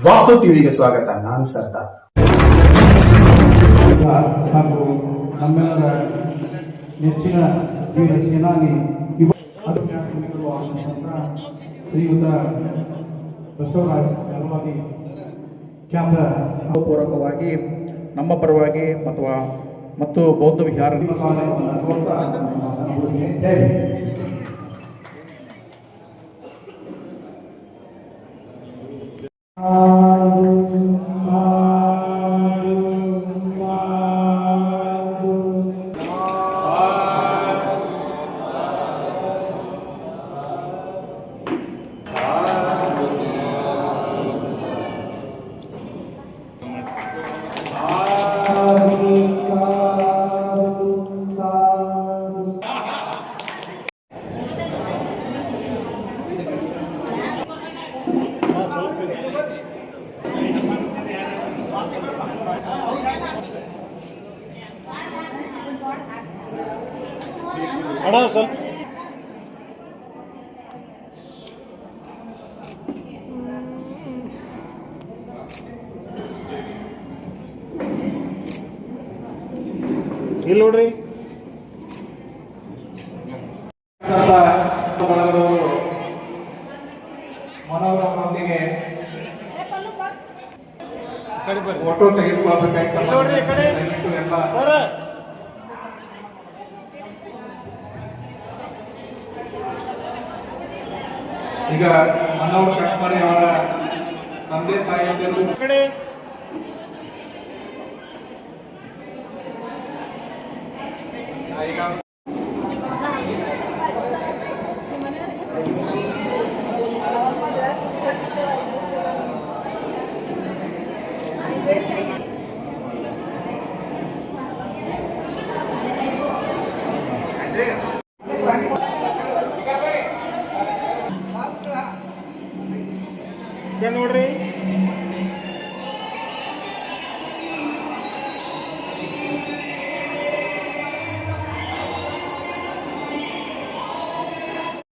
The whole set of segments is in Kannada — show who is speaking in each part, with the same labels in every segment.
Speaker 1: ವಾಸ್ತು ಟಿವಿಗೆ ಸ್ವಾಗತ. ನಾನು ಸರ್ದಾರ್.
Speaker 2: ಹಾಗೂ ನಮ್ಮೆಲ್ಲರ ನೆಚ್ಚಿನ ವೀರ ಸೇನಾನಿ ಶ್ರೀಯುತ ಬಸವರಾಜ್ ಜಲವಾದಿ ಖ್ಯಾತ ಪೂರ್ವಕವಾಗಿ ನಮ್ಮ ಪರವಾಗಿ ಮತ್ತು ಬೌದ್ಧ ವಿಹಾರ
Speaker 3: ಅಣ್ಣ ಸ್ವಲ್ಪ ಇಲ್ಲಿ ನೋಡ್ರಿ
Speaker 2: ಮನೋರಮೊಂದಿಗೆ ಫೋಟೋ ತೆಗೆದುಕೊಳ್ಳಬೇಕಾಗಿ ಈಗ ಮನೋಹರ ಕಟ್ಮರಿ ಅವರ ತಂದೆ ತಾಯಿಯರು ಈಗ
Speaker 3: ನೋಡ್ರಿ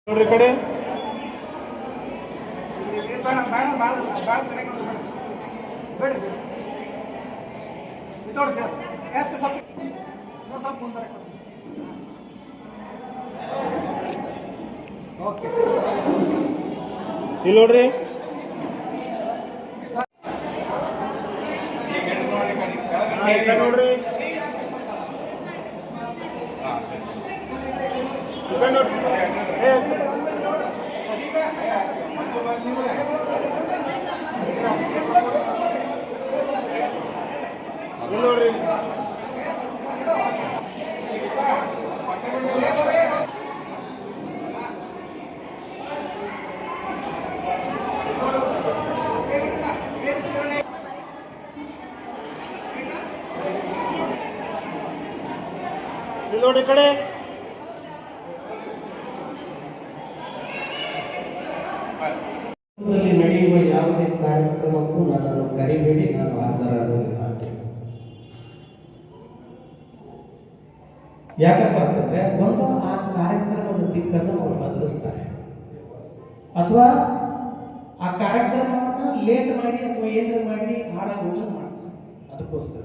Speaker 3: ನೋಡ್ರಿ ಕಡೆ ಇಲ್ಲಿ ನೋಡ್ರಿ ನೋಡ್ರಿ ನೋಡ್ರಿ ನೋಡಿ ಕಡೆ
Speaker 4: ನಡೆಯುವ ಯಾವುದೇ ಕಾರ್ಯಕ್ರಮಕ್ಕೂ ನನ್ನನ್ನು ಕರಿಬೇಡಿ, ನಾನು ಹಾಜರಾಗುವುದಿಲ್ಲ ಅಂತ. ಯಾಕಪ್ಪ ಅಂತಂದ್ರೆ ಒಂದು ಆ ಕಾರ್ಯಕ್ರಮದ ದಿಕ್ಕನ್ನು ಅವರು ಬದಲಿಸ್ತಾರೆ, ಅಥವಾ ಆ ಕಾರ್ಯಕ್ರಮವನ್ನು ಲೇಟ್ ಮಾಡಿ ಅಥವಾ ಏನಾದ್ರು ಮಾಡಿ ಹಾಳಾಗೋದು ಮಾಡ್ತಾರೆ. ಅದಕ್ಕೋಸ್ಕರ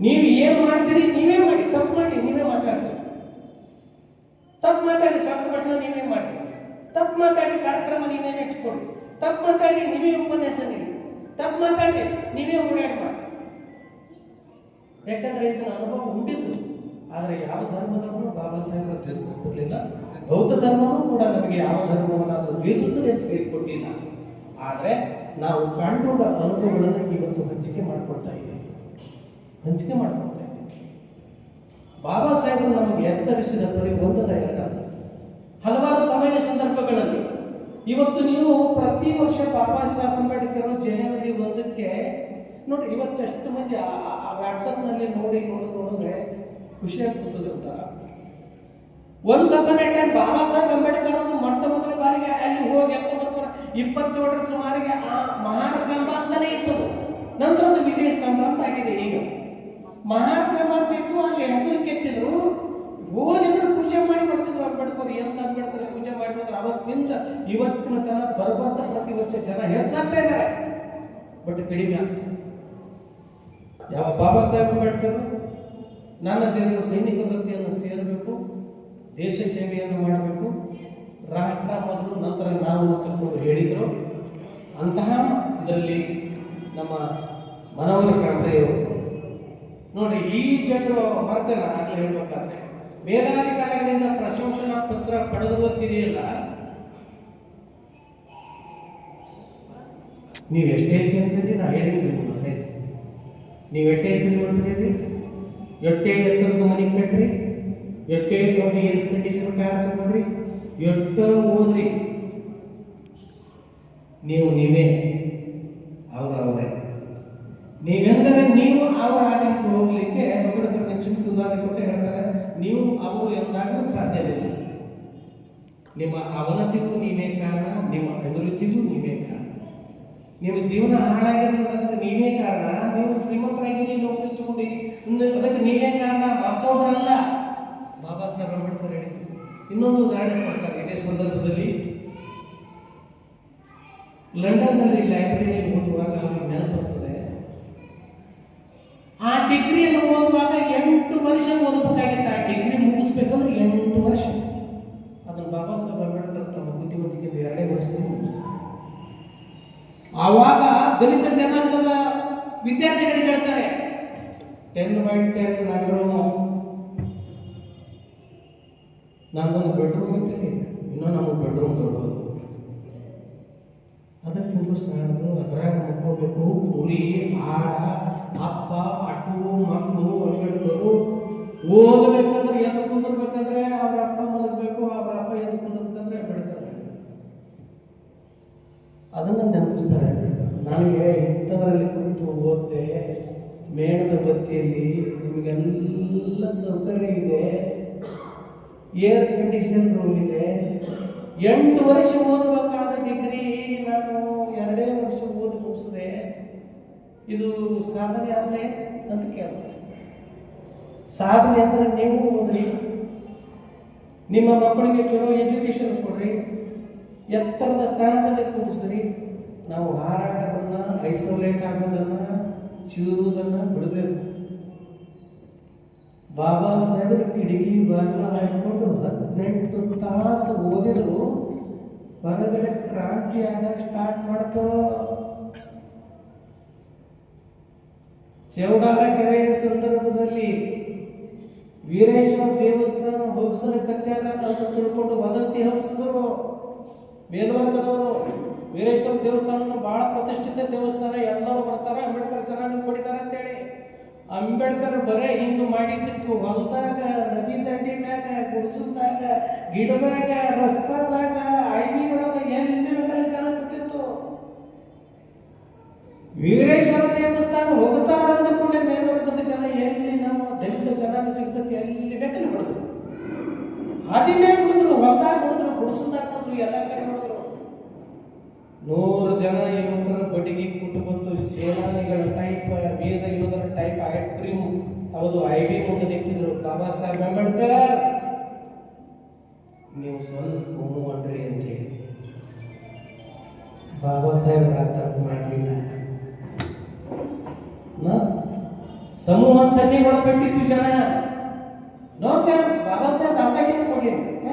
Speaker 4: ನೀವು ಏನು ಮಾಡ್ತೀರಿ ನೀವೇ ಮಾಡಿ, ತಪ್ಪು ಮಾಡಿ ನೀವೇ ಮಾತಾಡಿ, ತಪ್ಪು ಮಾತಾಡಿ ಶಾಂತ ಭಾಷಣ ನೀವೇ ಮಾಡಿ, ತಪ್ಪು ಮಾತಾಡಿ ಕಾರ್ಯಕ್ರಮ ನೀವೇ ನೆಚ್ಕೊಡಿ, ತಪ್ಪು ಮಾತಾಡಿ ನೀವೇ ಉಪನ್ಯಾಸ ನೀಡಿ, ತಪ್ಪು ಮಾತಾಡಿ ನೀವೇ ಓಡಾಡಿ ಮಾಡಿ. ಯಾಕಂದ್ರೆ ಇದನ್ನ ಅನುಭವ ಉಂಡಿದ್ರು. ಆದರೆ ಯಾವ ಧರ್ಮದವನು ಬಾಬಾ ಸಾಹೇಬರು ದ್ವೇಷಿಸ್ತಿರ್ಲಿಲ್ಲ, ಬೌದ್ಧ ಧರ್ಮವೂ ಕೂಡ ನಮಗೆ ಯಾವ ಧರ್ಮವನ್ನಾದರೂ ದ್ವೇಷಿಸಲಿ ಅಂತ ಹೇಳಿಕೊಟ್ಟಿಲ್ಲ. ಆದರೆ ನಾವು ಕಂಡುಕೊಂಡ ಅನುಭವಗಳನ್ನು ಇವತ್ತು ಹಂಚಿಕೆ ಮಾಡ್ಕೊಳ್ತಾ ಇದ್ದೀವಿ. ಬಾಬಾ ಸಾಹೇಬರು ನಮಗೆ ಎಚ್ಚರಿಸಿದ ಬರೀ ಒಂದಲ್ಲ ಎರಡಲ್ಲ, ಹಲವಾರು ಸಮಯ ಸಂದರ್ಭಗಳಲ್ಲಿ. ಇವತ್ತು ನೀವು ಪ್ರತಿ ವರ್ಷ ಬಾಬಾ ಸಾಹೇಬ್ ಅಂಬೇಡ್ಕರ್ ಜನವರಿ 1ಕ್ಕೆ ನೋಡಿ, ಇವತ್ತು ಎಷ್ಟು ಮಂದಿ ವಾಟ್ಸಪ್ನಲ್ಲಿ ನೋಡಿದ್ರೆ ಖುಷಿ ಆಗ್ತದೆ ಅಂತ. ಒಂದು ಸಪನೇ ಟೈಮ್ ಬಾಬಾ ಸಾಹೇಬ್ ಅಂಬೇಡ್ಕರ್ ಅವರು ಮೊಟ್ಟ ಮೊದಲ ಬಾರಿಗೆ ಅಲ್ಲಿ ಹೋಗಿ 1927 ಸುಮಾರಿಗೆ ಆ ಮಹಾನ್ ಕಂಬ ಅಂತಾನೆ ಇತ್ತು. ನಂತರ ಅದು ವಿಜಯ ಸ್ತಂಭ ಅಂತ ಆಗಿದೆ. ಈಗ ಮಹಾನ್ ಕಂಬ ಅಂತ ಇತ್ತು, ಅಲ್ಲಿ ಹೆಸರು ಕೆತ್ತಿದ್ರು, ಹೋಗಿದ್ರು ಪೂಜೆ ಮಾಡಿ ಬರ್ತಿದ್ರು. ಅಂಬೇಡ್ಕರ್ ಎಂತ ಅಂಬೇಡ್ಕರ್ ಪೂಜೆ ಮಾಡಿ ಅವತ್ತಿನಿಂದ ಇವತ್ತಿನ ತನಕ ಬರ್ಬರ್ತ ಪ್ರತಿ ವರ್ಷ ಜನ ಹೆಚ್ಚಾಗ್ತಾ ಇದ್ದಾರೆ. ಬಟ್ ಕಡಿಮೆ ಆಗ್ತದೆ. ಯಾವ ಬಾಬಾ ಸಾಹೇಬ್ ಅಂಬೇಡ್ಕರ್ ನನ್ನ ಜನರು ಸೈನಿಕ ವೃತ್ತಿಯನ್ನು ಸೇರಬೇಕು, ದೇಶ ಸೇವೆಯನ್ನು ಮಾಡಬೇಕು, ರಾಷ್ಟ್ರ ಮೊದಲು ನಂತರ ನಾವು ತಗೊಂಡು ಹೇಳಿದರು. ಅಂತಹ ಇದರಲ್ಲಿ ನಮ್ಮ ಮನೋಹರ ಕಾಂಬ್ಳೆಯವರು ನೋಡಿ, ಈ ಜನರು ಮರ್ತೇನೆ ಆಗಲೇ ಹೇಳ್ಬೇಕಾದ್ರೆ ಮೇಲಾಧಿಕಾರಿಗಳಿಂದ ಪ್ರಶಂಸನಾ ಪತ್ರ ಪಡೆದಿರುತ್ತಿದೆಯಲ್ಲ, ನೀವು ಎಷ್ಟೇ ಚಂದ್ರಿ ನಾ ಹೇಳಿದ್ರಿ ನಿಮ್ಮಂದ್ರೆ, ನೀವು ಎಷ್ಟೇ ಶ್ರೀಮಂತರಿ, ಎಷ್ಟೇ ಎತ್ತರದ ಮನೆ ಕಟ್ರಿ, ಎಷ್ಟೇ ದೊಡ್ಡ ಏರ್ ಕಂಡೀಷನ್ ಕಾರ್ ತಗೊಂಡ್ರಿ, ಎಷ್ಟೋ ಓದ್ರಿ, ನೀವೇ ಅವರೇ. ನೀವೆಂದರೆ ನೀವು ಅವರ ಆಗಲಿಕ್ಕೆ ಹೋಗ್ಲಿಕ್ಕೆ ಅಂಬೇಡ್ಕರ್ ನಿಶ್ಚಿತ ಉದಾಹರಣೆ ಕೊಟ್ಟು ಹೇಳ್ತಾರೆ, ನೀವು ಅವರು ಎಂದಾಗಲೂ ಸಾಧ್ಯವಿಲ್ಲ. ನಿಮ್ಮ ಅವನತಿಗೂ ನೀವೇ ಕಾರಣ, ನಿಮ್ಮ ಅಭಿವೃದ್ಧಿಗೂ ನೀವೇ ಕಾರಣ, ನಿಮ್ಮ ಜೀವನ ಹಾಳಾಗಿರೋದಕ್ಕೆ ನೀವೇ ಕಾರಣ. ನೀವು ಶ್ರೀಮಂತರಾಗಿರಿ, ನೌಕರಿ ತಗೊಂಡಿರಿ, ಅದಕ್ಕೆ ನೀವೇ ಕಾರಣ, ಮತ್ತೊಬ್ಬರಲ್ಲ. ಬಾಬಾ ಸಾಹೇಬ್ ಅಂಬೇಡ್ಕರ್ ಹೇಳಿದ್ರು. ಇನ್ನೊಂದು ಉದಾಹರಣೆ ಕೊಡ್ತಾರೆ ಇದೇ ಸಂದರ್ಭದಲ್ಲಿ. ಲಂಡನ್ನಲ್ಲಿ ಲೈಬ್ರರಿಯಲ್ಲಿ ಓದುವಾಗ ಅವ್ರಿಗೆ ನೆನಪುತ್ತದೆ, ಆ ಡಿಗ್ರಿಯನ್ನು ಓದುವಾಗ 8 ವರ್ಷ ಓದಬೇಕಾಗಿತ್ತು. ಆ ಡಿಗ್ರಿ ಮುಗಿಸ್ಬೇಕಂದ್ರೆ 8 ವರ್ಷ. ಅದನ್ನು ಬಾಬಾ ಸಾಹೇಬ್ ಅಂಬೇಡ್ಕರ್ ತಮ್ಮ ಬುದ್ಧಿಮತಿಗೆ 2 ವರ್ಷದಲ್ಲಿ ಮುಗಿಸ್ತಾರೆ. ಆವಾಗ ದಲಿತ ಜನಾಂಗದ ವಿದ್ಯಾರ್ಥಿಗಳಿಗೆ ಹೇಳ್ತಾರೆ, 10x10 ನನ್ನೊಂದು ಬೆಡ್ರೂಮ್ ಐತೆ, ಇನ್ನೂ ನಮ್ಮ ಬೆಡ್ರೂಮ್ ದೊಡ್ಡದು, ಅದಕ್ಕಿಂತ ಸಾಲದು, ಅದ್ರಾಗ ಮಕ್ಕೋಬೇಕು, ಕುರಿ ಆಡ ಅಪ್ಪ ಅಟ್ಟು ಮಕ್ಕಳು ಅಂಬೇಡ್ಕರು ಓದಬೇಕಂದ್ರೆ ಎದ್ದು ಕುಂದಿರ್ಬೇಕಂದ್ರೆ ಅವ್ರ ಅಪ್ಪ ಮಲಗಬೇಕು, ಅವ್ರ ಅಪ್ಪ ಎದ್ದು ಕುಂದಿರ್ಬೇಕಂದ್ರೆ ಅಂಬೇಡ್ಕರ್. ಅದನ್ನ ನೆನಪಿಸ್ತಾರೆ. ನನಗೆ ಇಂಥದ್ರಲ್ಲಿ ಕುರಿತು ಓದಿದೆ, ಮೇಣದ ಬತ್ತಿಯಲ್ಲಿ ನಿಮಗೆಲ್ಲ ಸೌಕರ್ಯ ಇದೆ, ಏರ್ ಕಂಡೀಷನ್ ರೂಮ್ ಇದೆ, 8 ವರ್ಷ ಓದಬೇಕಾದ ಡಿಗ್ರಿ ನಾನು 2 ವರ್ಷ ಓದಿ ಮುಗಿಸಿದೆ, ಇದು ಸಾಧನೆ ಅಲ್ಲೇ ಅಂತ ಕೇಳ್ತಾರೆ. ಸಾಧನೆ ಅಂದ್ರೆ ನೀವು ಓದ್ರಿ, ನಿಮ್ಮ ಮಕ್ಕಳಿಗೆ ಚಲೋ ಎಜುಕೇಶನ್ ಕೊಡ್ರಿ, ಎತ್ತರದ ಸ್ಥಾನದಲ್ಲಿ ಕೂರಿಸ್ರಿ. ನಾವು ಹಾರಾಟವನ್ನು, ಐಸೋಲೇಟ್ ಆಗೋದನ್ನ, ಚೂರುವುದನ್ನು ಬಿಡಬೇಕು. ಬಾಬಾ ಸಾಹೇಬರ ಕಿಟಕಿ ಬಾಗಿಲ ಹಾಕಿಕೊಂಡು 18 ತಾಸು ಓದಿದ್ರು, ಹೊರಗಡೆ ಕ್ರಾಂತಿ ಆಗಕ್ಕೆ ಸ್ಟಾರ್ಟ್ ಮಾಡ್ತೋ. ಚೌಡಾರ ಕೆರೆಯ ಸಂದರ್ಭದಲ್ಲಿ ವೀರೇಶ್ವರ ದೇವಸ್ಥಾನ ಹೋಗಿಸಲಿಕ್ಕತ್ಯಾರ ಅಂತ ತಿಳ್ಕೊಂಡು ವದಂತಿ ಹಬ್ಸಿದ್ರು ಮೇಲ್ವರ್ಗದವರು. ವೀರೇಶ್ವರ ದೇವಸ್ಥಾನ ಅಂದ್ರೆ ಬಹಳ ಪ್ರತಿಷ್ಠಿತ ದೇವಸ್ಥಾನ, ಎಲ್ಲರೂ ಬರ್ತಾರೆ, ಅಂಬೇಡ್ಕರ್ ಚೆನ್ನಾಗಿ ಕೊಡಿದ್ದಾರೆ ಅಂತೇಳಿ. ಅಂಬೇಡ್ಕರ್ ಬರೇ ಹಿಂಗೆ ಮಾಡಿದ್ದಿತ್ತು, ಹೊಲದಾಗ, ನದಿ ದಂಡಿ ಮ್ಯಾಗ, ಗುಡಿಸಲ್ದಾಗ, ಗಿಡದಾಗ, ರಸ್ತಾದಾಗ, ಐವಿ ಒಳಗ ಎಲ್ಲಿ ಬೇಕಾದ್ರೆ ಚೆನ್ನಾಗಿ ಗೊತ್ತಿತ್ತು. ವೀರೇಶ್ವರ ದೇವಸ್ಥಾನ ಹೋಗ್ತಾರ ಅಂದ್ಕೊಂಡೆ ಮೇಲ್ವರ್ಗದ ಜನ ಎಲ್ಲಿ ನಮ್ಮ ದಲಿತ ಚೆನ್ನಾಗಿ ಸಿಗ್ತತಿ ಎಲ್ಲಿ ಬೇಕಲ್ಲಿ ಹೊಡೆದ್ರು, ಹಾದಿನೇ ಹೊಡೆದ್ರು, ಹೊಲದಾಗ ಹೊಡೆದ್ರು, ಗುಡಿಸಲ್ದಾಗ ಹೊಡೆದ್ರು, ಎಲ್ಲ ಕಡೆ ಹೊಡೆದ್ರು. 100 ಜನ ಯುವಕರ ಬಡಿಗೆ ಕುಟ್ಟು ಬಂತು. ಸೇನಾನಿಗಳ ಟೈಪ್, ವೇದ ಯೋಧರ ಟೈಪ್ ಹೌದು ಐಬಿ ಮುಂದೆ ನಿಂತಿದ್ರು. ಬಾಬಾ ಸಾಹೇಬ್ ಅಂಬೇಡ್ಕರ್ ನೀವು ಸ್ವಲ್ಪ ಹೂ ಅನ್ರಿ ಅಂತೇಳಿ. ಬಾಬಾ ಸಾಹೇಬ್ ತಪ್ಪು ಮಾಡಲಿಲ್ಲ. ಸಮೂಹ ಸನ್ನಿ ಒಳಪಟ್ಟಿತ್ತು ಜನ, ನೋ ಚಾನ್ಸ್. ಬಾಬಾ ಸಾಹೇಬ್ ಅವಕಾಶ ಕೊಡಲಿಲ್ಲ.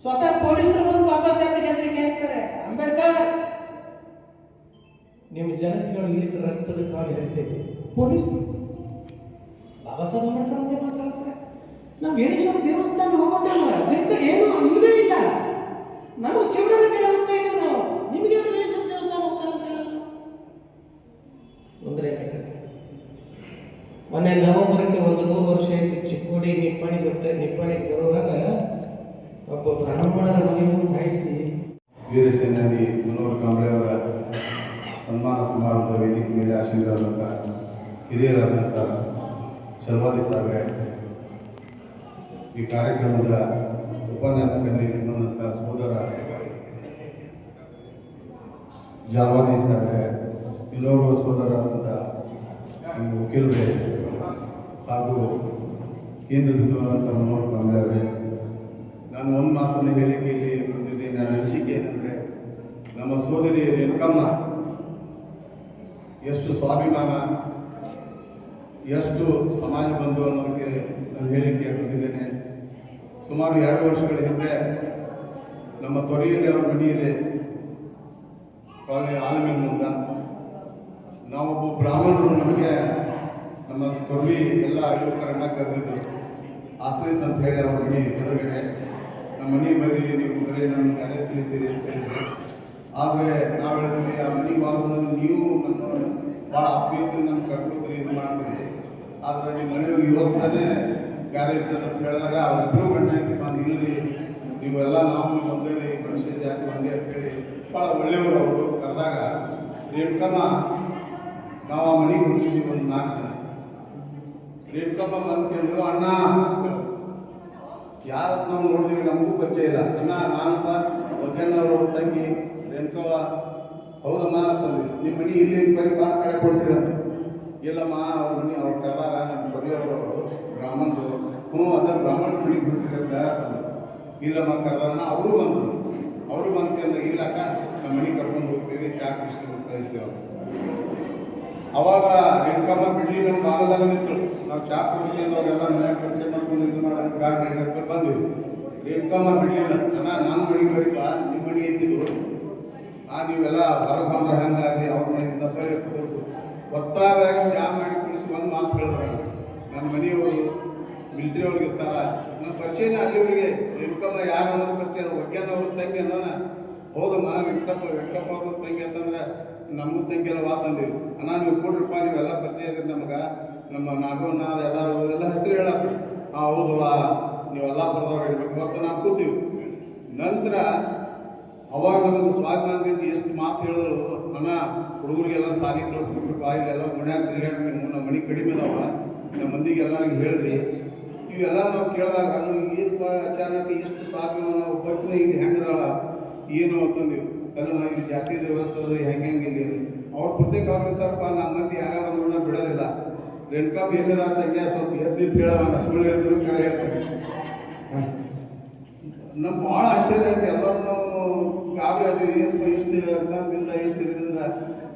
Speaker 4: ಸ್ವತಃ ಪೊಲೀಸರು ಬಂದು ಬಾಬಾ ಸಾಹೇಬ್ಗೆ ಹೆದರಿಕೆ ಹಾಕ್ತಾರೆ. ಅಂಬೇಡ್ಕರ್ ನಿಮ್ಮ ಜನಗಳು ಇಲ್ಲಿ ರಕ್ತದ ಕಾಲು ಹರಿತೈತಿ. ಪೊಲೀಸ್ ಬಾಬಾ ಸಾಹೇಬ್ ಅಂಬೇಡ್ಕರ್ ಅಂತ ಮಾತಾಡ್ತಾರೆ. ನಾವು ವೀರೇಶ್ವರ ದೇವಸ್ಥಾನ ಹೋಗೋದಲ್ಲ, ಅಜೆಂಡ ಏನೂ ಇಲ್ಲವೇ ಇಲ್ಲ. ನಮಗೆ ಚೌಡಾರಕ್ಕೆ ಹೋಗ್ತಾ ಇದ್ದೀವಿ ನಾವು, ನಿಮಗೆ ವೀರೇಶ್ವರ ದೇವಸ್ಥಾನ ಹೋಗ್ತಾರೆ ಅಂತ ಹೇಳಿದ್ರು. ತೊಂದರೆ ಆಗುತ್ತೆ. ಮೊನ್ನೆ ನವೆಂಬರ್ಗೆ 100 ವರ್ಷ ಆಯ್ತು ಚಿಕ್ಕೋಡಿ ನಿಪ್ಪಾಣಿಗೆ ಬರುವಾಗ ಒಬ್ಬ ಬ್ರಾಹ್ಮಣರ ಮನೆ ಮುಂದೆ ಹಾಯಿಸಿ
Speaker 2: ವೀರಸೇನಾನಿ ಮನೋಹರ ಕಾಂಬ್ಳೆ ಅವರ ಸನ್ಮಾನ ಸಮಾರಂಭ ವೇದಿಕೆ ಮೇಲೆ ಆಶೀರ್ವಾದಂಥ ಹಿರಿಯರಾದಂಥ ಚಲವಾದಿ ಸಾಹೇಬ್ರೆ, ಈ ಕಾರ್ಯಕ್ರಮದ ಉಪನ್ಯಾಸಕರಲ್ಲಿ ನನ್ನಂಥ ಸೋದರ ಜಾಲವಾದಿ ಸಾಹೇಬ್ರೆ, ಇನ್ನೋರ್ವ ಸೋದರರಾದಂಥ ನಮ್ಮ ವಕೀಲರೇ ಹಾಗೂ ಕೇಂದ್ರ ಬಿಂದುವಾದಂಥ ಮನೋಹರ ಕಾಂಬ್ಳೆ ಅವರೇ, ನಾನು ಒಂದು ಮಾತನ್ನು ಹೇಳಿಕೆ ಇಲ್ಲಿ ಬಂದಿದ್ದೀನಿ. ನನ್ನ ಅನಿಸಿಕೆ ಏನಂದರೆ, ನಮ್ಮ ಸೋದರಿ ರೇಣುಕಮ್ಮ ಎಷ್ಟು ಸ್ವಾಭಿಮಾನ, ಎಷ್ಟು ಸಮಾಜ ಬಂಧು ಅನ್ನೋದಕ್ಕೆ ನಾನು ಹೇಳಿಕೆ ಬಂದಿದ್ದೇನೆ. ಸುಮಾರು 2 ವರ್ಷಗಳ ಹಿಂದೆ ನಮ್ಮ ತೊರೆಯಲ್ಲಿ ಅವರ ಮನೆ ಇದೆ, ಆಲಮೀನ್ ಮುಂದೆ. ನಾವೊಬ್ಬ ಬ್ರಾಹ್ಮಣರು, ನಮಗೆ ನಮ್ಮ ತೊರಲಿ ಎಲ್ಲ ಯುವಕರನ್ನ ಕರೆದಿದ್ರು. ಆಶ್ರಯಿತ ಅಂತ ಹೇಳಿ ಅವ್ರ ಮನೆ ಎದುರುಗಡೆ ನಮ್ಮ ಮನೆ ಬರೀ ನೀವು ಬರೀ ನಮ್ಮ ಕರೆ ತಿಳಿತೀರಿ ಅಂತ ಹೇಳಿದ್ರು. ಆದರೆ ನಾವು ಹೇಳಿದ್ವಿ, ಆ ಮನೆಗೆ ಹೋದ್ರೆ ನೀವು ನಮ್ಮ ಭಾಳ ಆತ್ಮೀಯತೆಯಿಂದ ನಮ್ಮ ಕರ್ಕೋತೀರಿ, ಇದು ಮಾಡ್ತೀರಿ, ಆದರೆ ನಿಮ್ಮ ಮನೆಯವ್ರಿಗೆ ಯೋಚನೆ ಬೇರೆ ಇರ್ತದೆ ಅಂತ ಹೇಳಿದಾಗ ಅವರಿಬ್ಬರು ಗಂಡ ಬಂದು ಇಲ್ಲರಿ ನೀವೆಲ್ಲ ನಾವು ಒಂದೇ ರೀ, ಮನುಷ್ಯ ಜಾತಿ ಒಂದೇ ಅಂತ ಹೇಳಿ ಭಾಳ ಒಳ್ಳೆಯವರು ಅವರು. ಕರೆದಾಗ ರೇಣುಕಮ್ಮ ನಾವು ಆ ಮನೆಗೆ ಹೋಗ್ತೀವಿ, ಒಂದು 4 ಜನ. ರೇಣುಕಮ್ಮ ಬಂದು ಕೇಳಿದ್ರು, ಅಣ್ಣ ಯಾರತ್ತು ನಾವು ನೋಡಿದ್ವಿ, ನಮಗೂ ಪರಿಚಯ ಇಲ್ಲ. ಅಣ್ಣ ನಾನಪ್ಪ ಒಗ್ಗಣ್ಣವ್ರ ತಂಗಿ ರೇಣುಕವ್ವ. ಹೌದಮ್ಮ ಅಂತಂದ್ವಿ. ನಿಮ್ಮ ಮನೆ ಇಲ್ಲಿ ಬರೀ ಪಾರ್ಕ್ ಕಡೆ ಕೊಟ್ಟಿರಂತ. ಇಲ್ಲಮ್ಮ ಅವ್ರ ಮನೆ ಅವ್ರು ಕರೆದಾರ, ನಮ್ಮ ಬರೆಯೋರು ಅವರು ಬ್ರಾಹ್ಮಣರು. ಅದ ಬ್ರಾಹ್ಮಣ ಮನೆಗೆ ಬಿಡ್ತಿದ್ದ. ಇಲ್ಲಮ್ಮ ಕರೆದಾರಣ್ಣ. ಅವರು ಬಂದರು. ಅವರು ಬಂದ್ಕಂದ್ರೆ ಇಲ್ಲಕ್ಕ ನಮ್ಮ ಮನೆಗೆ ಕರ್ಕೊಂಡು ಹೋಗ್ತೀವಿ, ಚಾ ಕುಡಿಸ್ಕೊಂಡು ಕಳಿಸ್ತೀವಿ ಅವ್ರು. ಅವಾಗ ರೇಣುಕಮ್ಮ ಬಿಡ್ಲಿ ನಮ್ಮ ಭಾಗದಾಗ ನಿಂತರು. ನಾವು ಚಾ ಕುಡಿಸ್ಕೊಂಡು ಅವರೆಲ್ಲ ಮನೆಯಾಗ ಪರಿಚಯ ಮಾಡ್ಕೊಂಡು ಇದು ಮಾಡೋದು ಗಾಡಿ ಬಂದ್ವಿ. ರೇಣುಕಮ್ಮ ಬಿಡಲಿಲ್ಲ. ನಾನು ಮನೆಗೆ ಬರೀಪ, ನಿಮ್ಮ ಮನೆ ಎತ್ತಿದ್ದು ನೀವೆಲ್ಲ ಹೊರಗೆ ಬಂದ್ರೆ ಹಂಗಾಗಿ ಅವ್ರ ಮನೆಯಿಂದ ಬರೀ ಎತ್ಕೊಟ್ಟು ಒತ್ತಾಗಿ ಚಾ ಮಾಡಿ ಕುಡಿಸಿ ಒಂದು ಮಾತು ಹೇಳಿದ್ರೆ, ನನ್ನ ಮನೆಯವರು ಮಿಲಿಟ್ರಿ ಒಳಗೆ ಇರ್ತಾರ, ನನ್ನ ಪರಿಚಯನ ಅಲ್ಲಿವರಿಗೆ. ರೇಣುಕಮ್ಮ ಯಾರು ಅನ್ನೋದು ಪರಿಚಯ, ಒಗ್ಗನವ್ರ ತಂಗಿ ಅನ್ನೋಣ. ಹೌದಮ್ಮ ವೆಂಕಟಪ್ಪ ಅವ್ರ ತಂಗಿ ಅಂತಂದ್ರೆ ನಮಗೂ ತಂಗಿ ಎಲ್ಲ ವಾತಂದಿವಿ. ನೀವು ಕೊಡ್ರಪ್ಪ, ನೀವೆಲ್ಲ ಪರಿಚಯ ಇದ್ರಿ ನಮ್ಗೆ, ನಮ್ಮ ನಾಗವನ್ನ ಅದೆಲ್ಲ ಹೆಸರು ಹೇಳತ್ರಿ. ಹೌದವಾ, ನೀವೆಲ್ಲ ಬರ್ದವ್ರು ಹೇಳ್ಬೇಕು ಅಂತ ನಾವು ಕೂತೀವಿ. ನಂತರ ಅವಾಗ ನಮ್ಗೆ ಸ್ವಾಭಿಮಾನದಿಂದ ಎಷ್ಟು ಮಾತು ಹೇಳಿದ್ರು, ಹುಡುಗರಿಗೆಲ್ಲ ಸಾಲಿ ಕಳಿಸ್ಬಿಟ್ರಪ್ಪ, ಇಲ್ಲೆಲ್ಲ ಮನ್ಯಾಗ ತಿರುಗಾಡಿ, ನಮ್ಮ ಮನೆ ಕಡಿಮೆ ಅದಾವ, ನಮ್ಮ ಮಂದಿಗೆಲ್ಲ ಹೇಳ್ರಿ. ಇವೆಲ್ಲ ನಾವು ಕೇಳಿದಾಗ ಏನಪ್ಪ ಅಚಾನಕ್ ಎಷ್ಟು ಸ್ವಾಭಿಮಾನ, ಒಬ್ಬಟ್ಟಿನ ಇಲ್ಲಿ ಹೆಂಗದಾಳ ಏನು ಅಂತಂದಿವಿ. ಎಲ್ಲ ಇಲ್ಲಿ ಜಾತಿ ವ್ಯವಸ್ಥೆ ಅದು ಹೆಂಗೆ ಇಲ್ಲಿ ಅವ್ರ ಪ್ರತ್ಯೇಕ ಅವ್ರು ಇರ್ತಾರಪ್ಪ. ನಮ್ಮ ಮಂದಿ ಯಾರ ಬಂದ್ರು ಬಿಡೋದಿಲ್ಲ. ರೇಣುಕಮ್ಮ ಏನಿಲ್ಲ ತಂಗೆ ಸ್ವಲ್ಪ ಎದ್ದು ಹೇಳೋಣ, ಸುಳ್ಳು ಹೇಳಿದ್ರು ಕರೆ ಹೇಳ್ತಾರೆ. ನಮ್ಗೆ ಭಾಳ ಆಶ್ಚರ್ಯ ಆಯ್ತು. ಎಲ್ಲರೂ ನಾವು ಗಾಬರಿ ಆದ್ವಿ, ಏನಪ್ಪ ಇಷ್ಟು ಅರ್ಥದಿಂದ ಇಷ್ಟು ಇದರಿಂದ.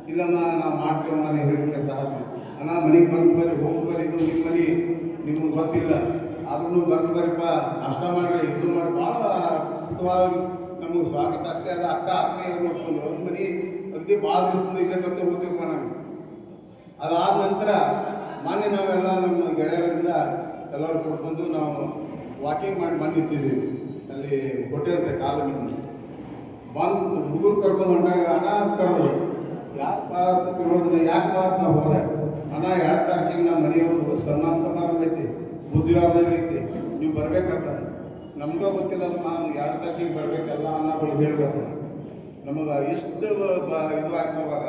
Speaker 2: ಇಲ್ಲಮ್ಮ ನಾವು ಮಾಡ್ತೀವಮ್ಮ, ನೀವು ಹೇಳಿಕೆ ಮನೆಗೆ ಬಂದು ಬರ್ರಿ, ಹೋಗಿ ಬರ್ರಿ, ಇದು ನಿಮ್ಮ ಮನೆ ನಿಮ್ಗೆ ಗೊತ್ತಿಲ್ಲ, ಆದ್ರೂ ಬಂದು ಬರೀಪ್ಪ, ನಾಷ್ಟ ಮಾಡಿ ಇದು ಮಾಡಿ ಭಾಳ ಅದ್ಭುತವಾಗಿ ನಮಗೆ ಸ್ವಾಗತ. ಅಷ್ಟೇ ಅಲ್ಲ, ಅಕ್ಕ ಆತ್ಮೀಯರು ನೋಡ್ಕೊಂಡು ಒಂದು ಮನೆ ಅಗದಿ ಭಾಳ ದಿವಸದಿಂದ ಇಲ್ಲಕ್ಕಂತ ಹೋಗ್ತೀವಪ್ಪ ನಾವು. ಅದಾದ ನಂತರ ಮೊನ್ನೆ ನಾವೆಲ್ಲ ನಮ್ಮ ಗೆಳೆಯರಿಂದ ಎಲ್ಲರೂ ಕೊಡ್ಕೊಂಡು ನಾವು ವಾಕಿಂಗ್ ಮಾಡಿ ಬಂದಿರ್ತಿದ್ದೀವಿ. ಅಲ್ಲಿ ಹೋಟೆಲ್ ಕಾಲಮೀನು ಬಂದು ಹುಡುಗರು ಕರ್ಕೊಂಡು ಹೊಂಟಾಗ ಅಣ್ಣ ಅಂತ ಕರೆದ್ರು. ಯಾಕಪ್ಪ ಅಂತ ಕೇಳೋದ್ರೆ ಯಾಕಪ್ಪ ಅಂತ ನಾವು ಹೋದೆ. ಅಣ್ಣ 2 ತಾರೀಕಿಗೆ ನಮ್ಮ ಮನೆಯವ್ರದ್ದು ಸನ್ಮಾನ ಸಮಾರಂಭ ಐತಿ, ಬುದ್ಧಿವಾರದಾಗ ಐತಿ, ನೀವು ಬರ್ಬೇಕಂತ. ನಮ್ಗೂ ಗೊತ್ತಿಲ್ಲ, ನಾನು 2 ತಾರೀಕಿಗೆ ಬರ್ಬೇಕೆಲ್ಲ ಅನ್ನಗಳು ಹೇಳ್ಬೇಕು. ನಮಗೆ ಎಷ್ಟು ಇದು ಆಗ್ತವಾಗ,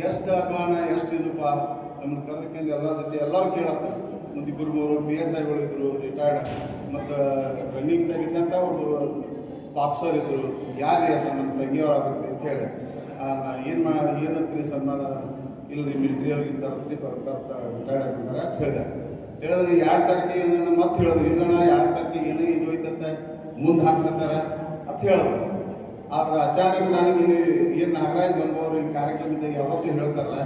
Speaker 2: ಎಷ್ಟು ಅಭಿಮಾನ, ಎಷ್ಟು ಇದಪ್ಪ ನಮ್ಗೆ ಕರೆದಕ್ಕಿಂತ ಎಲ್ಲರ ಜೊತೆ ಎಲ್ಲರೂ ಕೇಳತ್ತಾರೆ. ಒಂದು 2-3 PSIಗಳು ಇದ್ದರು, ರಿಟೈರ್ಡ್, ಮತ್ತು ರನ್ನಿಂಗ್ದಾಗಿದ್ದಂಥ ಒಂದು ಆಫೀಸರ್ ಇದ್ದರು. ಯಾರು ಅಂತ ನಮ್ಮ ತಂಗಿಯವ್ರು ಆಗುತ್ತೆ ಅಂತ ಹೇಳಿ, ಏನಂತೀರಿ ಸನ್ಮಾನ ಇಲ್ಲರಿ ಮಿಲಿಟ್ರಿಯವ್ರಿಗೆ ತರ್ತೀರಿ ಬರ್ತಾರೆ, ರಿಟೈರ್ಡ್ ಆಗಿರ್ತಾರೆ ಅಂತ ಹೇಳಿದೆ. ಹೇಳಿದ್ರೆ 2 ತಾರೀಕಿಗೆ ನನ್ನ ಮತ್ತೆ ಹೇಳಿದ್ರು, ಇಲ್ಲ 2 ತಾರೀಕಿಗೆ ಏನೋ ಇದು ಹೋಯ್ತಂತೆ ಮುಂದೆ ಹಾಕ್ಲತ್ತಾರ ಅಂತ ಹೇಳಿದ್ರು. ಆದ್ರೆ ಅಚಾನಕ್ ನನಗೆ ಇಲ್ಲಿ ಏನು ನಾಗರಾಜ್ ಬಂದವರು ಇಲ್ಲಿ ಕಾರ್ಯಕ್ರಮದಾಗ ಯಾವತ್ತೂ ಹೇಳ್ತಾರಲ್ಲ,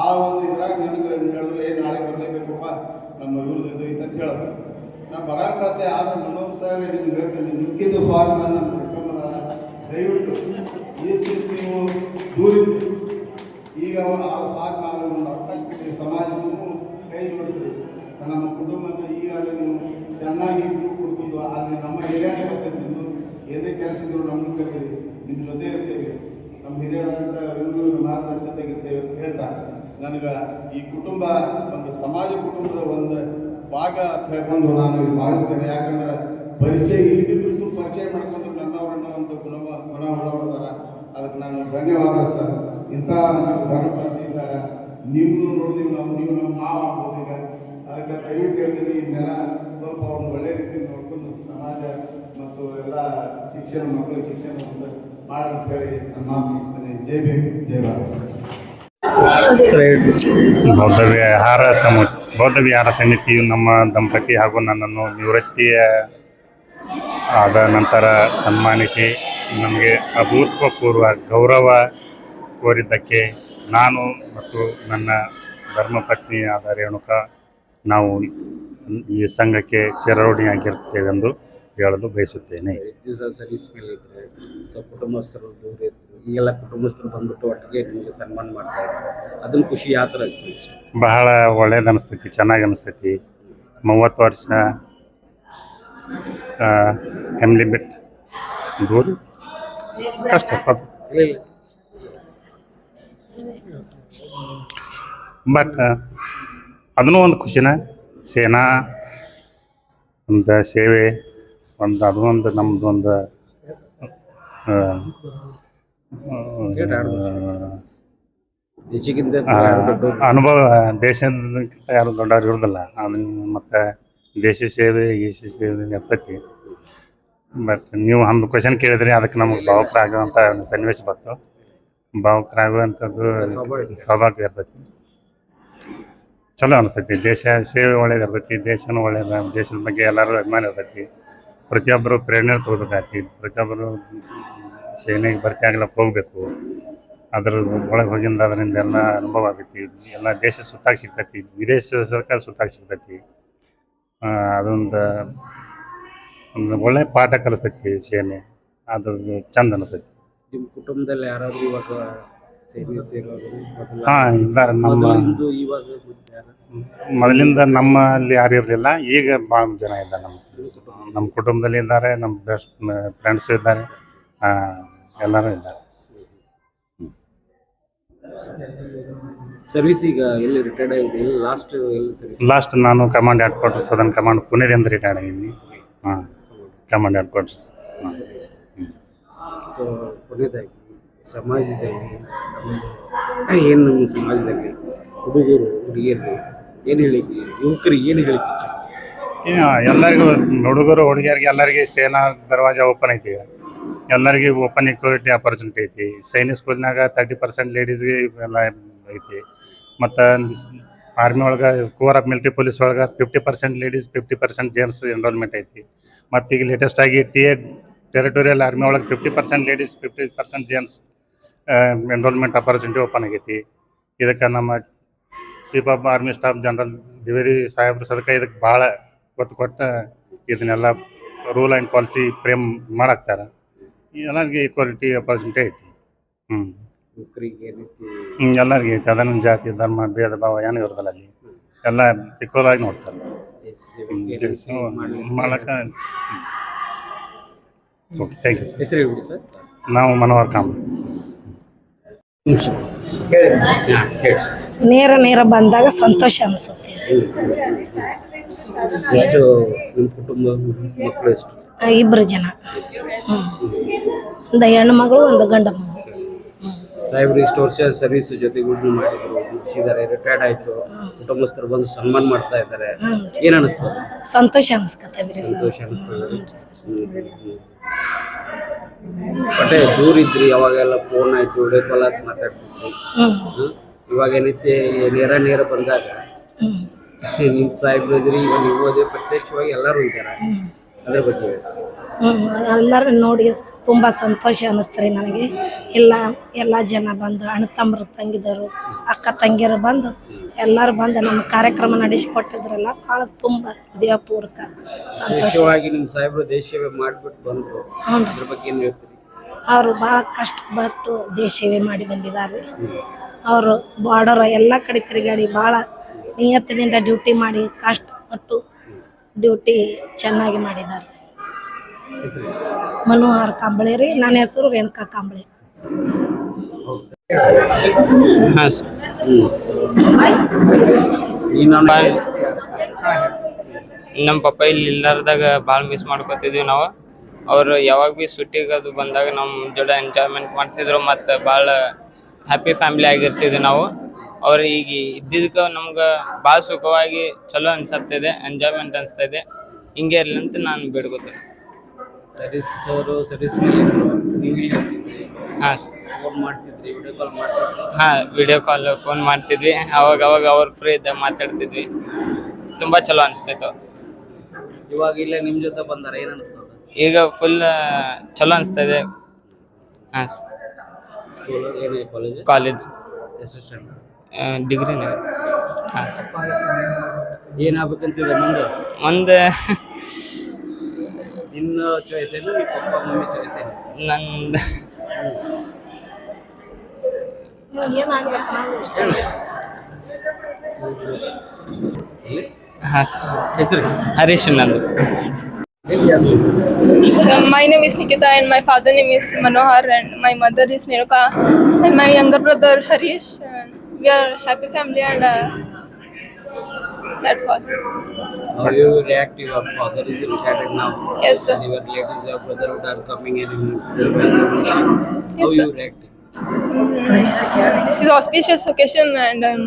Speaker 2: ಆ ಒಂದು ಇದ್ರಾಗ ನನಗೆ ಹೇಳಿದ್ರು, ನಾಳೆ ಬರಲೇಬೇಕಪ್ಪ, ನಮ್ಮ ಇವ್ರದ್ದು ಇದು ಐತೆ ಅಂತ ಹೇಳಿದ್ರು. ನಾನು ಬರೋಕತ್ತೆ. ಆದ್ರೆ ಮನೋಹರ್ ಸಾಹೇಬ್ ನಿಮ್ಗೆ ಹೇಳ್ತೀನಿ, ನಿಮ್ಗಿಂತ ಸ್ವಾಭಿಮಾನ ನಮ್ಮ ದಯವಿಟ್ಟು ನೀವು ದೂರಿದ್ದು ಈಗ ಆ ಸ್ವಾಭಿಮಾನವನ್ನು ಅರ್ಥಕ್ಕೆ ಸಮಾಜವನ್ನು ಕೈ ಜೋಡಿಸ್ರಿ. ನಮ್ಮ ಕುಟುಂಬನ ಈಗಾಗಲೇ ನೀವು ಚೆನ್ನಾಗಿ ಕುಡ್ಕೊಂಡು ಅಲ್ಲಿ ನಮ್ಮ ಏರಿಯಾನೇ ಬರ್ತೇವೆ. ನೀವು ಏನೇ ಕೆಲಸಗಳು ನಮ್ಮನ್ನು ಕರೀರಿ, ನಿಮ್ಮ ಜೊತೆ ಇರ್ತೇವೆ, ನಮ್ಮ ಹಿರಿಯರಾದಂಥ ಇವರು ಮಾರ್ಗದರ್ಶಕತೆಗಿರ್ತೇವೆ ಅಂತ ಹೇಳ್ತಾ, ನನಗೆ ಈ ಕುಟುಂಬ ಒಂದು ಸಮಾಜ ಕುಟುಂಬದ ಒಂದು ಭಾಗ ಅಂತ ಹೇಳ್ಕೊಂಡು ನಾನು ಭಾವಿಸ್ತೇನೆ. ಯಾಕಂದ್ರೆ ಪರಿಚಯ ಇಲ್ಲಿದ್ದರೂ ಸ್ವಲ್ಪ ಪರಿಚಯ ಮಾಡ್ಕೊಂಡು ನನ್ನವರನ್ನ ಒಂದು ಗುಣವುಳ್ಳವರದಾರ. ಅದಕ್ಕೆ ನಾನು ಧನ್ಯವಾದ ಸರ್. ಇಂಥ ಧರ್ಮಪತಿ ಇದ್ದಾಗ ನೀವು ನೋಡಿದೀವಿ, ನೀವು ನಮ್ಮ ಮಾವ ಆಗ್ಬೋದು. ಈಗ ಅದಕ್ಕೆ ದಯವಿಟ್ಟು ಹೇಳ್ತೀನಿ, ಇದನ್ನೆಲ್ಲ ಸ್ವಲ್ಪ ಅವ್ರನ್ನ ಒಳ್ಳೆ ರೀತಿಯಿಂದ ನೋಡ್ಕೊಂಡು ಸಮಾಜ ಮತ್ತು ಎಲ್ಲ ಶಿಕ್ಷಣ, ಮಕ್ಕಳಿಗೆ ಶಿಕ್ಷಣ ಮಾಡಿ ಅಂತ ಹೇಳಿ ನಾನು ಮಾತು ಮುಗಿಸ್ತೇನೆ. ಜೈ ಭೀಮ್, ಜೈ ಭಾರತ್.
Speaker 5: ಬೌದ್ಧ ವಿಹಾರ ಸಮಿತಿಯು ನಮ್ಮ ದಂಪತಿ ಹಾಗೂ ನನ್ನನ್ನು ನಿವೃತ್ತಿಯ ಆದ ನಂತರ ಸನ್ಮಾನಿಸಿ ನಮಗೆ ಅಭೂತಪೂರ್ವ ಗೌರವ ಕೋರಿದ್ದಕ್ಕೆ ನಾನು ಮತ್ತು ನನ್ನ ಧರ್ಮಪತ್ನಿ ಆದ ರೇಣುಕಾ ನಾವು ಈ ಸಂಘಕ್ಕೆ ಚಿರಋಣಿಯಾಗಿರ್ತೇವೆಂದು ಹೇಳಲು ಬಯಸುತ್ತೇನೆ.
Speaker 6: ದಿವಸ ಸರ್ವಿಸ್ ಮೇಲೆ ಇದ್ದರೆ ಸೊ ಕುಟುಂಬಸ್ಥರು ದೂರ ಇದ್ರು, ಈಗೆಲ್ಲ ಕುಟುಂಬಸ್ಥರು ಬಂದ್ಬಿಟ್ಟು ಒಟ್ಟಿಗೆ ನಿಮಗೆ ಸನ್ಮಾನ ಮಾಡ್ತಾ ಇದ್ದಾರೆ, ಅದನ್ನು ಖುಷಿ ಯಾವ ಥರ ಅನಿಸ್ತು?
Speaker 5: ಬಹಳ ಒಳ್ಳೇದು ಅನಿಸ್ತೈತಿ, ಚೆನ್ನಾಗಿ ಅನಿಸ್ತೈತಿ. 30 ವರ್ಷ ಫ್ಯಾಮಿಲಿ ಬಿಟ್ಟು ದೂರ ಕಷ್ಟ
Speaker 6: ಇಲ್ಲ
Speaker 5: ಬಟ್ ಅದನ್ನೂ ಒಂದು ಖುಷಿನ ಸೇನಾ ಒಂದು ಸೇವೆ ಒಂದು ಅದು ಒಂದು ನಮ್ಮದು ಒಂದು
Speaker 6: ದೇಶಕ್ಕಿಂತ
Speaker 5: ಅನುಭವ. ದೇಶಕ್ಕಿಂತ ಯಾರು ದೊಡ್ಡವ್ರು ಇರೋದಿಲ್ಲ. ಅದನ್ನು ಮತ್ತು ದೇಶ ಸೇವೆ ಇರ್ತೈತಿ. ಬಟ್ ನೀವು ಒಂದು ಕ್ವಶನ್ ಕೇಳಿದ್ರಿ, ಅದಕ್ಕೆ ನಮಗೆ ಭಾವುಕರಾಗುವಂಥ ಒಂದು ಸನ್ನಿವೇಶ ಬಂತು. ಭಾವುಕರಾಗುವಂಥದ್ದು ಸ್ವಾಭಾವಿಕ ಇರ್ತೈತಿ. ಚಲೋ ಅನಿಸ್ತೈತಿ. ದೇಶ ಸೇವೆ ಒಳ್ಳೇದಿರ್ತೈತಿ, ದೇಶನೂ ಒಳ್ಳೇದು. ದೇಶದ ಬಗ್ಗೆ ಎಲ್ಲರೂ ಅಭಿಮಾನ ಇರ್ತೈತಿ. ಪ್ರತಿಯೊಬ್ಬರು ಪ್ರೇರಣೆ ತೊಗೋಬೇಕಾಗ್ತಿ. ಪ್ರತಿಯೊಬ್ಬರು ಸೇನೆಗೆ ಭರ್ತಿ ಆಗ್ಲಿಕ್ಕೆ ಹೋಗಬೇಕು. ಅದ್ರ ಒಳಗೆ ಹೋಗಿಂದ ಅದರಿಂದ ಎಲ್ಲ ಅನುಭವ ಆಗೈತಿ. ಎಲ್ಲ ದೇಶ ಸುತ್ತಾಗಿ ಸಿಗ್ತೈತಿ, ವಿದೇಶ ಸರ್ಕಾರ ಸುತ್ತಾಗಿ ಸಿಗ್ತೈತಿ. ಅದೊಂದು ಒಳ್ಳೆ ಪಾಠ ಕಲಿಸ್ತೈತಿ ಸೇನೆ. ಅದು ಚಂದ ಅನಿಸ್ತೈತಿ.
Speaker 6: ನಿಮ್ಮ ಕುಟುಂಬದಲ್ಲಿ ಯಾರಾದರೂ ಇವಾಗ ಸೇನೆ ಸೇರೋರು
Speaker 5: ಹಾಂ ಇದ್ದಾರೆ.
Speaker 6: ಮೊದಲಿಂದು ಇವಾಗ
Speaker 5: ಮೊದಲಿಂದ ನಮ್ಮಲ್ಲಿ ಯಾರು ಇರಲಿಲ್ಲ, ಈಗ ಭಾಳ ಜನ ಇದ್ದಾರೆ. ನಮ್ಮ ಕುಟುಂಬದಲ್ಲಿ ಇದ್ದಾರೆ, ನಮ್ಮ ಬೆಸ್ಟ್ ಫ್ರೆಂಡ್ಸು ಇದ್ದಾರೆ, ಎಲ್ಲರೂ ಇದ್ದಾರೆ.
Speaker 6: ಸರ್ವಿಸ್ ಈಗ ಎಲ್ಲಿ ರಿಟೈರ್ಡ್ ಆಗಿದೆ? ಎಲ್ಲಿ ಲಾಸ್ಟ್ ಎಲ್ಲಿ ಸರ್ವಿಸ್?
Speaker 5: ಲಾಸ್ಟ್ ನಾನು command headquarters southern command ಪುಣೆದಿಂದ ರಿಟೈರ್ಡ್ ಆಗಿದ್ದೀನಿ. ಹಾಂ, ಕಮಾಂಡ್ ಹೆಡ್ ಕ್ವಾರ್ಟರ್ಸ್.
Speaker 6: ಸೊ ಕೊನೆಯದಾಗಿ ಸಮಾಜದಲ್ಲಿ ಏನು ನಮ್ಮ ಸಮಾಜದಲ್ಲಿ ಹುಡುಗರು ಹುಡುಗಿಯರು ಏನು ಹೇಳಿಕೆ, ಯುವಕರಿಗೆ ಏನು ಹೇಳಿಕೆ?
Speaker 5: ಎಲ್ಲರಿಗೂ ಹುಡುಗರು ಹುಡುಗಿಯರಿಗೆ ಎಲ್ಲರಿಗೆ ಸೇನಾ ದರ್ವಾಜ ಓಪನ್ ಐತಿ. ಎಲ್ಲರಿಗೆ ಓಪನ್ ಈಕ್ವಾಲಿಟಿ ಆಪರ್ಚುನಿಟಿ ಐತಿ. ಸೈನಿಕ್ ಸ್ಕೂಲ್ನಾಗ 30% ಲೇಡೀಸ್ಗೆ ಎಲ್ಲ ಐತಿ. ಮತ್ತು ಆರ್ಮಿ ಒಳಗೆ ಕೋರ್ ಆಫ್ ಮಿಲಿಟ್ರಿ ಪೊಲೀಸ್ ಒಳಗೆ 50% ಲೇಡೀಸ್ 50% ಜೆಂಟ್ಸ್ ಎನ್ರೋಲ್ಮೆಂಟ್ ಐತಿ. ಮತ್ತು ಈಗ ಲೇಟೆಸ್ಟ್ ಆಗಿ ಟೆರಿಟೋರಿಯಲ್ ಆರ್ಮಿ ಒಳಗೆ 50% ladies 50% gents enrolment opportunity open ಆಗೈತಿ. ಇದಕ್ಕೆ ನಮ್ಮ chief of army staff general Dwivedi ಸಾಹೇಬ್ರು ಸದಕ ಇದಕ್ಕೆ ಭಾಳ ಒತ್ತು ಕೊಟ್ಟು ಇದನ್ನೆಲ್ಲ ರೂಲ್ ಆ್ಯಂಡ್ ಪಾಲಿಸಿ ಫ್ರೇಮ್ ಮಾಡಾಕ್ತಾರೆ. ಎಲ್ಲರಿಗೆ ಈಕ್ವಾಲಿಟಿ ಆಪರ್ಚುನಿಟಿ ಐತಿ.
Speaker 6: ಯುವಕರಿಗೆ
Speaker 5: ಎಲ್ಲರಿಗೆ ಐತಿ. ಅದನ್ನು ಜಾತಿ ಧರ್ಮ ಭೇದ ಭಾವ ಏನೂ ಇರೋದಿಲ್ಲ. ಅಲ್ಲಿ ಎಲ್ಲ ಈಕ್ವಲ್ ಆಗಿ ನೋಡ್ತಾರೆ ಮಾಡಕ್ಕೆ. Okay, thank you sir.
Speaker 6: ಹೆಸರು ಹೇಳ್ಬಿಡಿ ಸರ್.
Speaker 5: ನಾವು ಮನೋಹರ್ ಕಾಂಬ್.
Speaker 7: ನೇರ ಬಂದಾಗ ಸಂತೋಷ ಅನಿಸುತ್ತೆ.
Speaker 6: ಎಷ್ಟು ನಿಮ್ಮ ಕುಟುಂಬ ಮಕ್ಕಳು ಎಷ್ಟು?
Speaker 7: 2 ಜನ. ಒಂದು ಹೆಣ್ಣು ಮಗಳು, ಒಂದು ಗಂಡು ಮಗಳು.
Speaker 6: ಸಾಹೇಬ್ರು ಇಷ್ಟು ವರ್ಷ ಸರ್ವಿಸ್ ಜೊತೆಗೂಡಿ ಮಾಡಿದ್ರು, ಮುಗಿಸಿದ್ದಾರೆ, ರಿಟೈರ್ಡ್ ಆಯಿತು, ಕುಟುಂಬಸ್ಥರು ಬಂದು ಸನ್ಮಾನ ಮಾಡ್ತಾ ಇದ್ದಾರೆ. ಏನು ಅನಿಸ್ತದೆ?
Speaker 7: ಸಂತೋಷ ಅನಿಸ್ಕತ್ತದ್ರಿ.
Speaker 6: ಸಂತೋಷ ಅನಿಸ್ತದೆ. ಬಟ್ಟೆ ದೂರ ಇದ್ರಿ, ಅವಾಗೆಲ್ಲ ಫೋನ್ ಆಯ್ತು, ವಿಡಿಯೋ ಕಾಲ್ ಆಯ್ತು, ಮಾತಾಡ್ತಿದ್ವಿ. ಇವಾಗ ಏನೈತೆ ನೇರ ಬಂದಾಗ ನಿಮ್ಮ ಸಾಹೇಬ್ರು ಇದ್ರಿ, ಇವಾಗ ನೀವು ಅದೇ ಪ್ರತ್ಯಕ್ಷವಾಗಿ ಎಲ್ಲರೂ ಇದ್ದಾರೆ. ಅದ್ರ ಬಗ್ಗೆ
Speaker 7: ಎಲ್ಲರೂ ನೋಡಿ ತುಂಬ ಸಂತೋಷ ಅನ್ನಿಸ್ತಾರೆ ನನಗೆ. ಎಲ್ಲ ಜನ ಬಂದು ಅಣ್ಣ ತಮ್ಮರು ತಂಗಿದರು ಅಕ್ಕ ತಂಗಿಯರು ಬಂದು ಎಲ್ಲರೂ ಬಂದು ನಮ್ಮ ಕಾರ್ಯಕ್ರಮ ನಡೆಸಿಕೊಟ್ಟಿದ್ರಲ್ಲ, ಭಾಳ ತುಂಬ ಹೃದಯಪೂರ್ವಕ ಸಂತೋಷ.
Speaker 6: ನಿಮ್ಮ ಸಾಹೇಬ್ರು ದೇಶ ಸೇವೆ ಮಾಡಿಬಿಟ್ಟು ಬಂದರು, ಅದ್ರ ಬಗ್ಗೆ ಏನು ಹೇಳ್ತೀರಿ?
Speaker 7: ಅವರು ಭಾಳ ಕಷ್ಟಪಟ್ಟು ದೇಶ ಸೇವೆ ಮಾಡಿ ಬಂದಿದ್ದಾರೆ. ಅವರು ಬಾರ್ಡರ್ ಎಲ್ಲ ಕಡೆ ತಿರುಗಾಡಿ ಭಾಳ ನಿಯತ್ತದಿಂದ ಡ್ಯೂಟಿ ಮಾಡಿ ಕಷ್ಟಪಟ್ಟು ಡ್ಯೂಟಿ ಚೆನ್ನಾಗಿ ಮಾಡಿದ್ದಾರೆ. ಮನೋಹರ್ ಕಾಂಬಳೆ ರೀ. ನನ್ನ ಹೆಸರು ರೇಣುಕಾ ಕಾಂಬಳೆ.
Speaker 6: ಹಾಂ ಸರ್.
Speaker 8: ನಮ್ಮ ಪಪ್ಪ ಇಲ್ಲಿ ಇಲ್ಲಾರ್ದಾಗ ಭಾಳ ಮಿಸ್ ಮಾಡ್ಕೊತಿದ್ವಿ ನಾವು. ಅವರು ಯಾವಾಗ ಭೀ ಸುಟ್ಟಿಗೆ ಅದು ಬಂದಾಗ ನಮ್ಮ ಜೋಡಿ ಎಂಜಾಯ್ಮೆಂಟ್ ಮಾಡ್ತಿದ್ರು, ಮತ್ತು ಭಾಳ ಹ್ಯಾಪಿ ಫ್ಯಾಮಿಲಿ ಆಗಿರ್ತಿದ್ವಿ ನಾವು. ಅವ್ರು ಈಗ ಇದ್ದಿದ್ದಕ್ಕೆ ನಮ್ಗೆ ಭಾಳ ಸುಖವಾಗಿ ಚಲೋ ಅನ್ಸತ್ತಿದೆ, ಎಂಜಾಯ್ಮೆಂಟ್ ಅನಿಸ್ತಾಯಿದೆ. ಹಿಂಗೆ ಇರಲಿ ಅಂತ ನಾನು ಬೇಡ್ಕೋತೀನಿ.
Speaker 6: ಸರ್ವಿಸ್ ಅವರು ಸರ್ವಿಸ್ ಮೇಲೆ ಇದ್ರು, ನೀವು ಇಲ್ಲಿ ಇರ್ತಿದ್ರಿ.
Speaker 8: ಹಾಂ ಸರ್.
Speaker 6: ಫೋನ್ ಮಾಡ್ತಿದ್ರಿ, ವಿಡಿಯೋ ಕಾಲ್ ಮಾಡ್ತಿದ್ರಿ.
Speaker 8: ಹಾಂ, ವಿಡಿಯೋ ಕಾಲ್ ಫೋನ್ ಮಾಡ್ತಿದ್ವಿ. ಅವಾಗ ಅವ್ರು ಫ್ರೀ ಇದ್ದಾಗ ಮಾತಾಡ್ತಿದ್ವಿ. ತುಂಬ ಚಲೋ ಅನಿಸ್ತಾಯಿತ್ತು.
Speaker 6: ಇವಾಗ ಇಲ್ಲೇ ನಿಮ್ಮ ಜೊತೆ ಬಂದಾರ, ಏನು ಅನಿಸ್ತದೆ?
Speaker 8: ಈಗ ಫುಲ್ ಚಲೋ ಅನಿಸ್ತಾಯಿದೆ. ಹಾಂ ಸರ್.
Speaker 6: ಸ್ಕೂಲ್ ಏನು ಕಾಲೇಜ್?
Speaker 8: ಕಾಲೇಜ್
Speaker 6: ಎಷ್ಟು ಸ್ಟ್ಯಾಂಡರ್ಡ್?
Speaker 8: ಡಿಗ್ರಿನೇ. ಹಾಂ ಸರ್.
Speaker 6: ಏನಾಗ್ಬೇಕಂತಿದೆ ಮುಂದೆ?
Speaker 8: ಮುಂದೆ
Speaker 6: ನಿನ್ನ ಚಾಯ್ಸ್ ಏನು, ನಿಮ್ಮ ಪಪ್ಪ ಮಮ್ಮಿ ಚಾಯ್ಸ್ ಏನು?
Speaker 8: ನಂದು
Speaker 7: ಏನಾಗ್ಬೇಕು ನಾವು ಇಷ್ಟ
Speaker 8: ಹಾಂ ಸರ್.
Speaker 6: ಹೆಸರು?
Speaker 8: ಹರೀಶ್ ನಂದು.
Speaker 9: My name is Nikita and my father name is Manohar and my mother is Neruka and my younger brother Harish. And we are happy family and that's all.
Speaker 6: How you react? Your father is retired now.
Speaker 9: Yes, sir.
Speaker 6: And your relatives, your brotherhood are coming in welcome. How
Speaker 9: Yes,
Speaker 6: you
Speaker 9: sir.
Speaker 6: react?
Speaker 9: This is auspicious occasion and I'm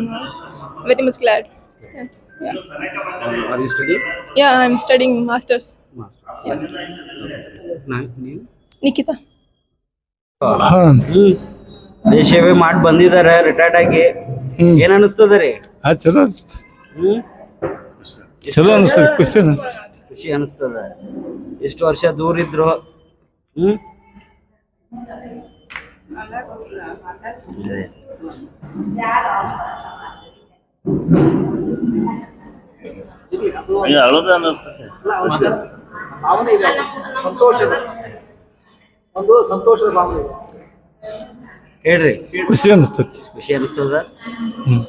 Speaker 9: very much glad. Yeah.
Speaker 6: Are you studying?
Speaker 9: Yeah, I'm studying masters. Yeah.
Speaker 6: ನೀವು
Speaker 9: Nikita.
Speaker 6: ದೇಶ ಸೇವೆ ಮಾಡಿ ಬಂದಿದ್ದಾರೆ ರಿಟೈರ್ಡ್ ಆಗಿ. ಏನ್ ಅನಿಸ್ತದ ರೀ?
Speaker 3: ಚಲೋ ಅನಿಸ್ತದೆ,
Speaker 6: ಹ್ಮ್
Speaker 3: ಚಲೋ ಅನಿಸ್ತದೆ, ಖುಷಿ ಅನಿಸ್ತದೆ.
Speaker 6: ಖುಷಿ ಅನಿಸ್ತದ. ಎಷ್ಟು ವರ್ಷ ದೂರ ಇದ್ರು? ಹ್ಮ್
Speaker 2: ಸಂತೋಷದ ಭಾವನೆ.
Speaker 6: ಹೇಳ್ರಿ.
Speaker 3: ಖುಷಿ ಅನಿಸ್ತದೆ.
Speaker 6: ಖುಷಿ ಅನಿಸ್ತದ.
Speaker 3: ಹ್ಮ್